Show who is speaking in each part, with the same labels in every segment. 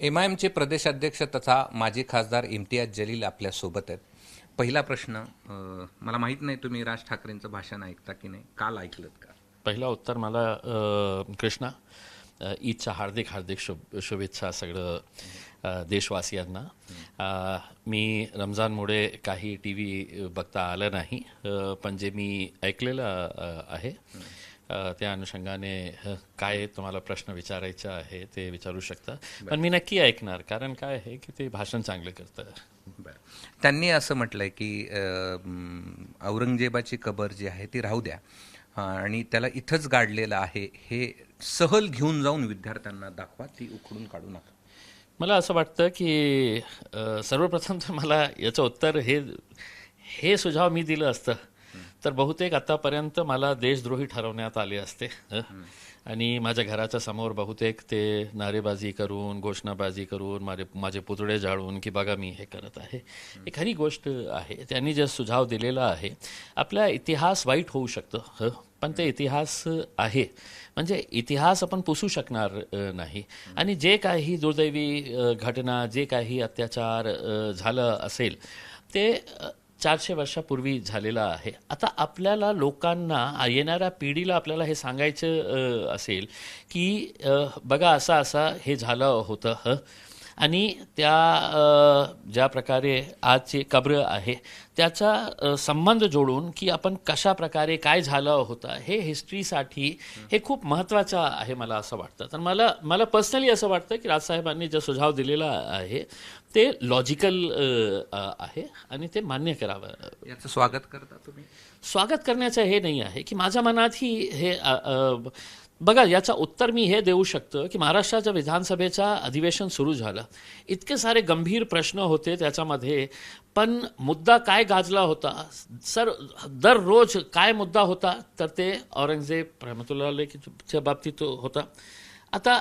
Speaker 1: MIMचे प्रदेशाध्यक्ष तथा माजी खासदार इम्तियाज जलील आपल्यासोबत आहेत. पहिला प्रश्न, मला माहीत नाही तुम्ही राज ठाकरेंचं भाषण ऐकता की नाही, काल ऐकलत का?
Speaker 2: पहिला उत्तर मला कृष्णा, ईदच्या हार्दिक हार्दिक शुभेच्छा सगळं देशवासियांना. मी रमजानमुळे काही टी व्ही बघता आलं नाही, पण जे मी ऐकलेलं आहे त्या अनुषंगाने काय तुम्हाला प्रश्न विचारायचा आहे ते विचारू शकता. पण मी नक्की ऐकणार, कारण काय आहे की ते भाषण चांगलं करतं.
Speaker 1: बरं. त्यांनी असं म्हटलंय की औरंगजेबाची कबर जी आहे ती राहू द्या आणि त्याला इथंच गाडलेलं आहे, हे सहल घेऊन जाऊन विद्यार्थ्यांना दाखवा, ती उखडून काढू नका.
Speaker 2: मला असं वाटतं की सर्वप्रथम तर मला याचं उत्तर हे सुझाव मी दिलं असतं तर बहुतेक आतापर्यंत मला देशद्रोही ठरवण्यात आले असते. आणि माझ्या घराच्या समोर बहुतेक ते नारेबाजी करून, घोषणाबाजी करून, माझे पुतळे जाळून की बघा मी हे करत आहे. ही खरी गोष्ट आहे. त्यांनी जे सुझाव दिलेला आहे, आपला इतिहास वाईट होऊ शकतं, पण ते इतिहास आहे, म्हणजे इतिहास आपण पुसू शकणार नाही. आणि जे काही दुर्दैवी घटना, जे काही अत्याचार झालं असेल ते 400 वर्षापूर्वी झालेला आहे. आता आपल्याला लोकांना, येणाऱ्या पिढीला आपल्याला हे सांगायचं असेल की बघा असं हे झालं होतं. आणि ज्या प्रकारे आजची कब्र आहे त्याचा संबंध जोडून की आपण कशा प्रकारे काय झालं होतं हे हिस्ट्रीसाठी हे खूप महत्त्वाचं आहे मला असं वाटतं. तर मला पर्सनली असं वाटतं की राजसाहेबांनी जो सुझाव दिलेला आहे ते लॉजिकल आहे आणि ते मान्य करावं.
Speaker 1: याचं स्वागत करता तुम्ही?
Speaker 2: स्वागत करण्याचं हे नाही आहे की माझ्या मनातही हे बघा, याचं उत्तर मी हे देऊ शकतो की महाराष्ट्राच्या विधानसभेचं अधिवेशन सुरू झालं, इतके सारे गंभीर प्रश्न होते त्याच्यामध्ये, पण मुद्दा काय गाजला होता सर, दररोज काय मुद्दा होता तर ते औरंगजेब रहमतुल्लाह अलैहच्या बाबतीत होता. आता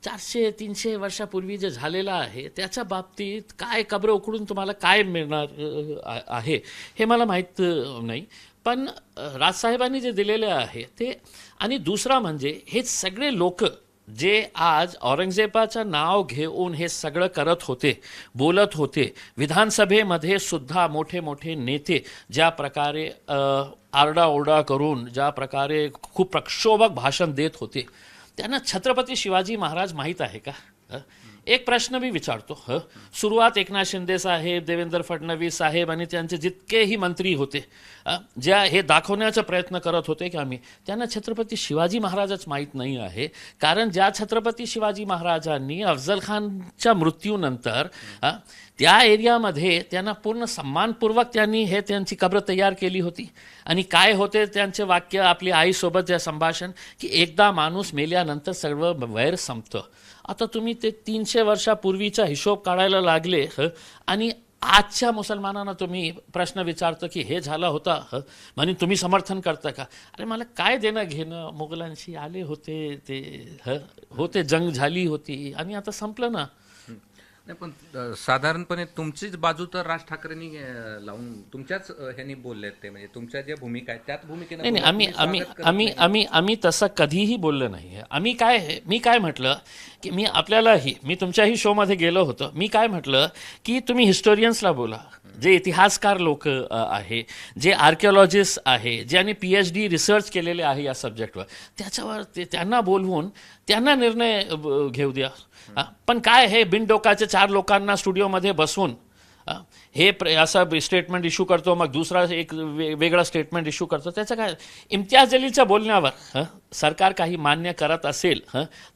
Speaker 2: 400-300 वर्षापूर्वी जे झालेलं आहे त्याच्या बाबतीत काय कब्र उकडून तुम्हाला काय मिळणार आहे हे मला माहीत नाही. पण राजसाहेबांनी जे दिलेले आहे ते, आणि दुसरा म्हणजे हे सगळे लोक जे आज औरंगजेबाचं नाव घेऊन हे सगळं करत होते, बोलत होते, विधानसभेमध्ये सुद्धा मोठे मोठे नेते ज्या प्रकारे आरडाओरडा करून, ज्या प्रकारे खूप प्रक्षोभक भाषण देत होते, त्यांना छत्रपती शिवाजी महाराज माहीत आहे का? एक प्रश्न मी विचारतो. सुरुवात एकनाथ शिंदे साहेब, देवेंद्र फडणवीस साहेब आणि त्यांचे जितकेही मंत्री होते, ज्या हे दाखवण्याचा प्रयत्न करत होते की आम्ही, त्यांना छत्रपती शिवाजी महाराजच माहीत नाही आहे. कारण ज्या छत्रपती शिवाजी महाराजांनी अफजल खानच्या मृत्यूनंतर त्या एरियामध्ये त्यांना पूर्ण सन्मानपूर्वक त्यांनी त्यांची कब्र तयार केली होती. आणि काय होते त्यांचे वाक्य, आपली आईसोबत जे संभाषण, की एकदा माणूस मेल्यानंतर सर्व वैर संपतं. आता तुम्ही ते 300 वर्षापूर्वीचा हिशोब काढायला लागले आणि आजच्या मुसलमानांना तुम्ही प्रश्न विचारतो की हे झालं होतं म्हणून तुम्ही समर्थन करता का? अरे मला काय देणं घेणं, मुघलांशी आले होते ते जंग झाली होती आणि आता संपलं ना.
Speaker 1: नाही, पण साधारणपणे तुमचीच बाजू तर राज ठाकरेंनी लावून तुमच्याच ह्यांनी बोललेत, ते म्हणजे तुमच्या ज्या भूमिका आहेत त्याच भूमिकेने.
Speaker 2: नाही, आम्ही तसं कधीही बोललो नाही. मी काय म्हटलं की मी तुमच्याही शोमध्ये गेलो होतो, मी काय म्हटलं की तुम्ही हिस्टोरियन्सला बोला, जे इतिहासकार लोक आहे, जे आर्किओलॉजिस्ट आहे, ज्यांनी PhD रिसर्च केलेले आहे या सब्जेक्टवर, त्याच्यावर त्यांना बोलवून त्यांना निर्णय घेऊ द्या. पण काय हे बिनडोकाचे 4 लोकांना स्टुडिओमध्ये बसवून असं स्टेटमेंट इश्यू करतो, मग दुसरा एक वेगळा स्टेटमेंट इश्यू करतो, त्याचं काय? इम्तियाज जलीलच्या बोलण्यावर सरकार काही मान्य करत असेल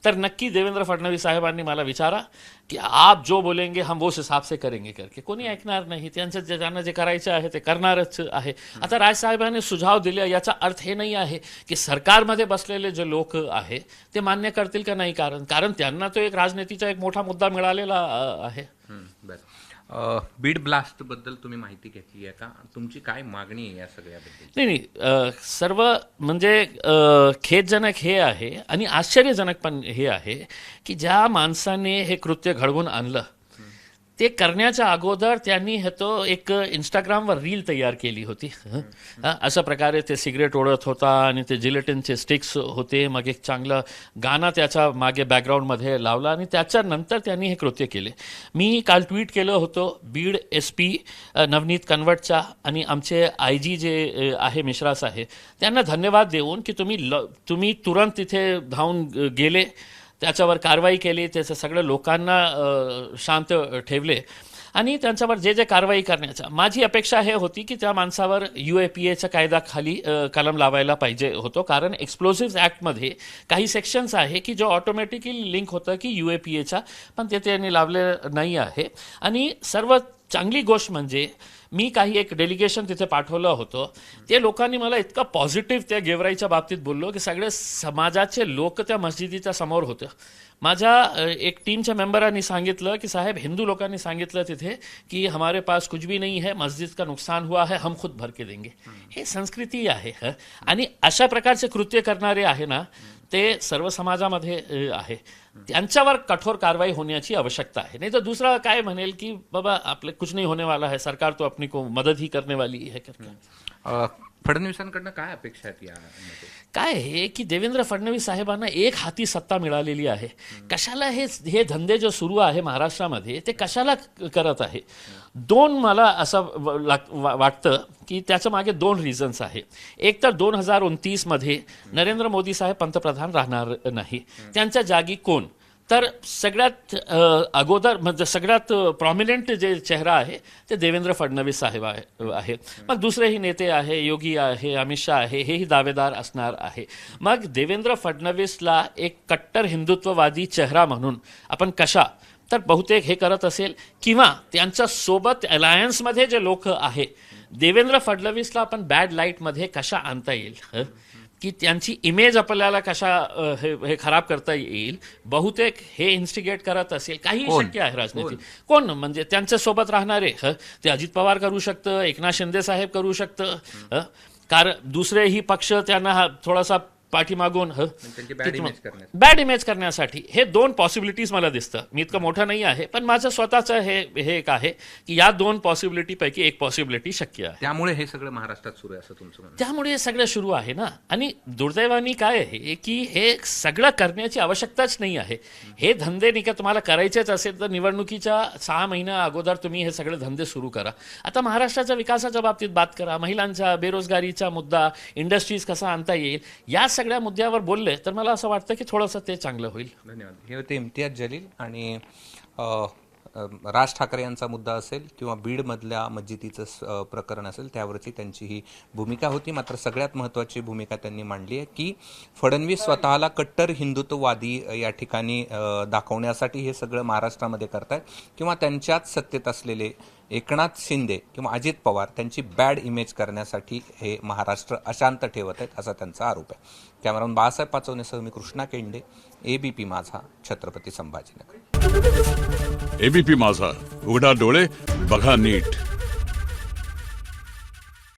Speaker 2: तर नक्की देवेंद्र फडणवीस साहेबांनी मला विचारा की आप जो बोलेंगे हम वो हिसाब से करेंगे करके. कोणी ऐकणार नाही, त्यांना जे करायचं आहे ते करणारच आहे. आता राजसाहेबांनी सुझाव दिले, याचा अर्थ हे नाही आहे की सरकारमध्ये बसलेले जे लोक आहे ते मान्य करतील का नाही, कारण त्यांना तो एक राजनीतीचा एक मोठा मुद्दा मिळालेला आहे.
Speaker 1: बरं. बीड ब्लास्ट बद्दल तुम्ही माहिती घेतली आहे का? तुमची काय मागणी आहे या सगळ्याबद्दल?
Speaker 2: नाही, सर्व म्हणजे खेदजनक हे आहे आणि आश्चर्यजनक पण हे आहे की ज्या माणसाने हे कृत्य घडवून आणलं ते करण्याच्या अगोदर त्यांनी तो एक इंस्टाग्रामवर रील तयार केली होती. अशा प्रकारे ते सिगरेट ओढत होता आणि ते जिलेटिनचे स्टिक्स होते. मग एक चांगलं गाणं त्याच्या मागे बॅकग्राऊंडमध्ये लावला आणि त्याच्यानंतर त्यांनी हे कृत्य केले. मी काल ट्विट केलं होतं बीड SP नवनीत कनवटच्या आणि आमचे IG जे आहे मिश्रा साहेब त्यांना धन्यवाद देऊन की तुम्ही तुरंत तिथे धावून गेले, त्याच्यावर कारवाई केली, त्याचं सगळं लोकांना शांत ठेवले आणि त्यांच्यावर जे जे कारवाई करण्याचा माझी अपेक्षा हे होती की त्या माणसावर UAPAच्या कायद्याखाली कलम लावायला पाहिजे होतो. कारण एक्सप्लोसिव्ह ॲक्टमध्ये काही सेक्शन्स आहे की जो ऑटोमॅटिकली लिंक होतं की UAPAचा, पण ते त्यांनी लावले नाही आहे. आणि सर्व चांगली गोष्ट म्हणजे मी काही एक डेलिगेशन तिथे पाठवलं होतं. ते लोकांनी मला इतकं पॉझिटिव्ह त्या गेवराईच्या बाबतीत बोललो की सगळे समाजाचे लोक त्या मस्जिदीच्या समोर होते. माझ्या एक टीमच्या मेंबरांनी सांगितलं की साहेब हिंदू लोकांनी सांगितलं तिथे की हमारे पास कुछ भी नहीं है, मस्जिद का नुकसान हुआ है, हम खुद भर के देंगे. हे संस्कृती आहे. आणि अशा प्रकारचे कृत्य करणारे आहे ना ते सर्व समाजामध्ये आहे. त्यांच्यावर कठोर कारवाई होण्याची आवश्यकता आहे. नाही तर दुसरा काय म्हणेल की बाबा आपले कुछ नहीं होने वाला है, सरकार तो अपनी को मदद ही करने वाली है करके.
Speaker 1: फडणवीसांकडनं काय अपेक्षा आहेत यामध्ये?
Speaker 2: काय आहे की देवेंद्र फडणवीस साहेबांना एक हाती सत्ता मिळालेली आहे. कशाला हे धंदे जो सुरू आहे महाराष्ट्रामध्ये ते कशाला करत आहे? मला असं वाटतं की त्याच्या मागे 2 रिझन्स आहे. एक तर 2029मध्ये नरेंद्र मोदी साहेब पंतप्रधान राहणार नाही. त्यांच्या जागी कोण? तर सगळ्यात अगोदर म्हणजे सगळ्यात प्रॉमिनंट जे चेहरा आहे ते देवेंद्र फडणवीस साहेब आहे. मग दुसरेही नेते आहे, योगी आहे, अमित शहा आहे, हेही दावेदार असणार आहे. मग देवेंद्र फडणवीसला एक कट्टर हिंदुत्ववादी चेहरा म्हणून आपण कशा तर बहुतेक हे करत असेल किंवा त्यांच्या सोबत अलायन्समध्ये जे लोक आहे देवेंद्र फडणवीसला आपण बॅड लाईटमध्ये कशा आणता येईल की त्यांची इमेज आपल्याला कशा हे खराब करता येईल, बहुतेक हे इन्स्टिगेट करत असेल. काही शक्य आहे राजनीती. कोण म्हणजे त्यांच्यासोबत राहणारे ते अजित पवार करू शकतं, एकनाथ शिंदे साहेब करू शकतं, कारण दुसरेही पक्ष त्यांना थोडासा पाठीमागून बॅड इमेज करण्यासाठी हे 2 पॉसिबिलिटीज मला दिसतं. मी इतकं मोठं नाही आहे पण माझं स्वतःचं हे एक आहे की या 2 पॉसिबिलिटीपैकी एक पॉसिबिलिटी शक्य आहे.
Speaker 1: त्यामुळे हे सगळं महाराष्ट्रात सुरू आहे असं तुमचं म्हणणं?
Speaker 2: त्यामुळे हे सगळं सुरू आहे ना. आणि दुर्दैवाने काय आहे की हे सगळं करण्याची आवश्यकताच नाही आहे. हे धंदे नाही का तुम्हाला करायचेच असेल तर निवडणुकीच्या 6 महिन्या अगोदर तुम्ही हे सगळे धंदे सुरू करा. आता महाराष्ट्राच्या विकासाच्या बाबतीत बात करा, महिलांच्या बेरोजगारीचा मुद्दा, इंडस्ट्रीज कसा आणता येईल, या सगळ्या मुद्द्यावर बोलले तर मला असं वाटतं की थोडंसं ते चांगलं होईल.
Speaker 1: धन्यवाद. हे होते इम्तियाज जलील. आणि राज ठाकरे यांचा मुद्दा असेल किंवा बीडमधल्या मस्जिदीचं प्रकरण असेल त्यावरची त्यांची ही भूमिका होती. मात्र सगळ्यात महत्त्वाची भूमिका त्यांनी मांडली आहे की फडणवीस स्वतःला कट्टर हिंदुत्ववादी या ठिकाणी दाखवण्यासाठी हे सगळं महाराष्ट्रामध्ये करतायत किंवा त्यांच्याच सत्तेत असलेले एकनाथ शिंदे किंवा अजित पवार त्यांची बॅड इमेज करण्यासाठी हे महाराष्ट्र अशांत ठेवत आहेत असा त्यांचा आरोप आहे. कॅमेरामन बाळासाहेब पाचवणेसह मी कृष्णा केंडे, ABP माझा, छत्रपती संभाजीनगर.
Speaker 3: ABP माझा, उघडा डोळे बघा नीट.